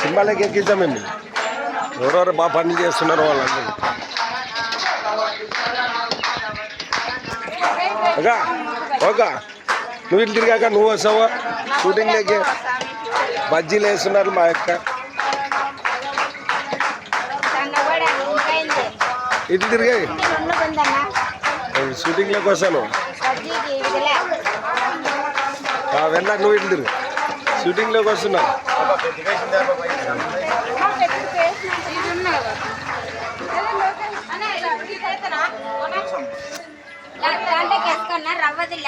సింబాలకి ఎక్కిద్దాం మేము. ఎవరెవరు బాగా పనులు చేస్తున్నారు వాళ్ళందరూ. అక్క ఓక నువ్వు ఇటు తిరిగాక నువ్వు వస్తావా షూటింగ్లోకి? బజ్జీలు వేస్తున్నారు మా అక్క. ఇటు తిరిగాయి షూటింగ్లోకి వస్తాను. వెళ్ళాక నువ్వు ఇటు తిరుగు. షూటింగ్లోకి వస్తున్నావు. రవ్వది